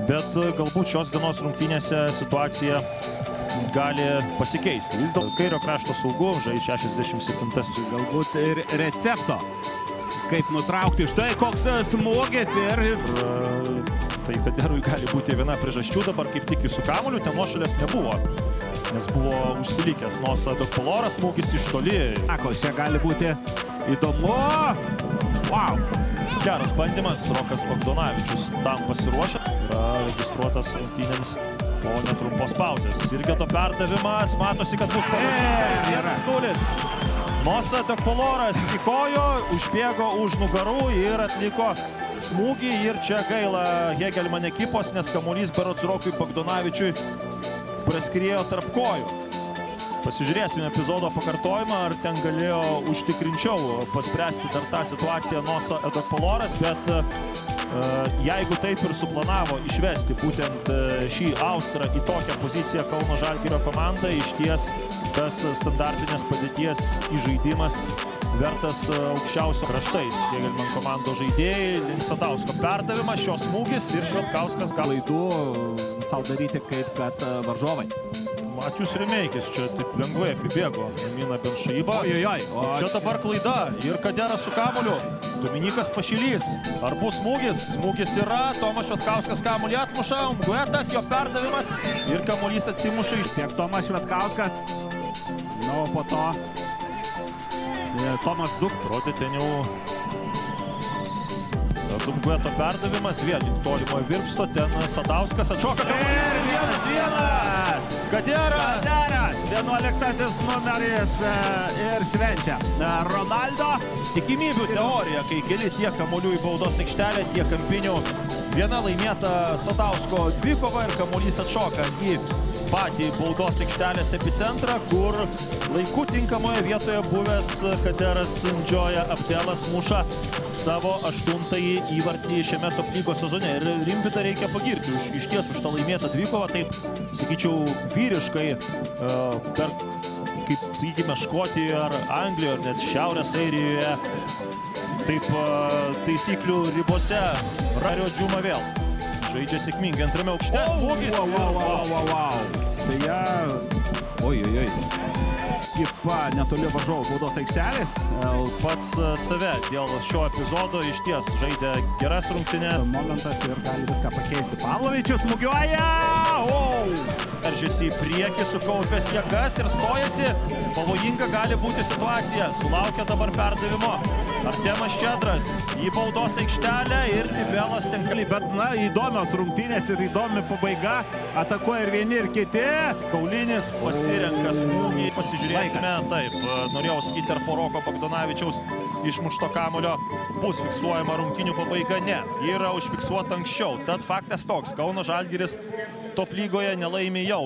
bet galbūt šios dienos rungtynėse situacija gali pasikeisti. Vis dėl kairio krašto saugu, žais 67. Galbūt ir recepto, kaip nutraukti. Štai koks smūgis ir... Tai Kaderui gali būti viena priežasčių, dabar kaip tik su kamuoliu ten nuošalės nebuvo, nes buvo užsilikęs Nosa Dokpoloras, smūgis iš toli. Sako, čia gali būti įdomu. Wow! Geras bandymas, Rokas Bogdanovičius tam pasiruošė. Yra registruotas rungtynėms po netrumpos pauzės. Sirgeto perdavimas, matosi, kad bus vienas nulis. Nosa Dokpoloras įkojo, užbėgo už nugarų ir atliko smūgį. Ir čia gaila Hegelman ekipos, nes kamuolys berods Rokui Bogdanovičiui praskriejo tarp kojų. Pasižiūrėsime epizodo pakartojimą, ar ten galėjo užtikrinčiau paspręsti dar tą situaciją Nosa Dokpoloras, bet jeigu taip ir suplanavo išvesti būtent šį Austrą į tokią poziciją Kauno Žalgirio komanda, išties tas standartinės padėties įžaidimas vertas aukščiausio kraštais. Hegelman komandos žaidėjai, link Sadausko perdavimas, šios smūgis ir Švetkauskas klaidų savo daryti kaip kad varžovai. Matijus Remeikis čia taip lengvai apibėgo Mina Benšaibą. Čia dabar klaida ir Kaderas su kamuoliu. Dominykas Pašilys. Ar bus smūgis? Smūgis yra. Tomas Švetkauskas kamuolį atmuša. Guetas, jo perdavimas ir kamuolys atsimuša iš... Tiek Tomas Švetkauskas. Na, o po to Tomas Duk. Rodė ten jau Gueto perdavimas. Vėl link tolimojo virpsto. Ten Sadauskas atšoka. Ir 1-1. Kaderas, 11 numeris ir švenčia Ronaldo. Tikimybių teorija, kai keli tiek kamuolių į baudos aikštelę, tiek kampinių. Viena laimėta Sadausko dvikova ir kamuolys atšoka į patį baudos aikštelės epicentrą, kur laiku tinkamoje vietoje buvęs Kaderas Ndžioja Abdelas muša savo 8-ąjį įvartį šiame top lygos sezone. Ir Rimvydą reikia pagirti iš ties už tą laimėtą dvikovą, taip, sakyčiau, vyriškai per, kaip, sakykime, Škotijoje ar Anglijoje, ar net Šiaurės Airijoje, taip, taisyklių ribose. Rario Džiuma vėl žaidžia sėkmingai antrame aukšte. Smūgis. Beje, oi. Kipa netoli varžovų baudos aikštelės. Pats save dėl šio epizodo iš ties žaidė geras rungtynės. Momentas ir gali viską pakeisti. Pavlovičius smūgiuoja! Veržėsi į priekį, sukaupęs jėgas ir stojasi. Pavojinga gali būti situacija. Sulaukia dabar perdavimo Artemas Čedras į baudos aikštelę ir Nibelas ten kali. Bet, na, įdomios rungtynės ir įdomi pabaiga. Atakuoja ir vieni, ir kiti. Kaulinis pasirenka smūgį. Pasižiūrėsime, taip, norėjau sakyti, ar po Roko Bogdanovičiaus išmušto kamuolio bus fiksuojama rungtynių pabaiga. Ne, ji yra užfiksuota anksčiau. Tad faktas toks, Kauno Žalgiris top lygoje nelaimė jau.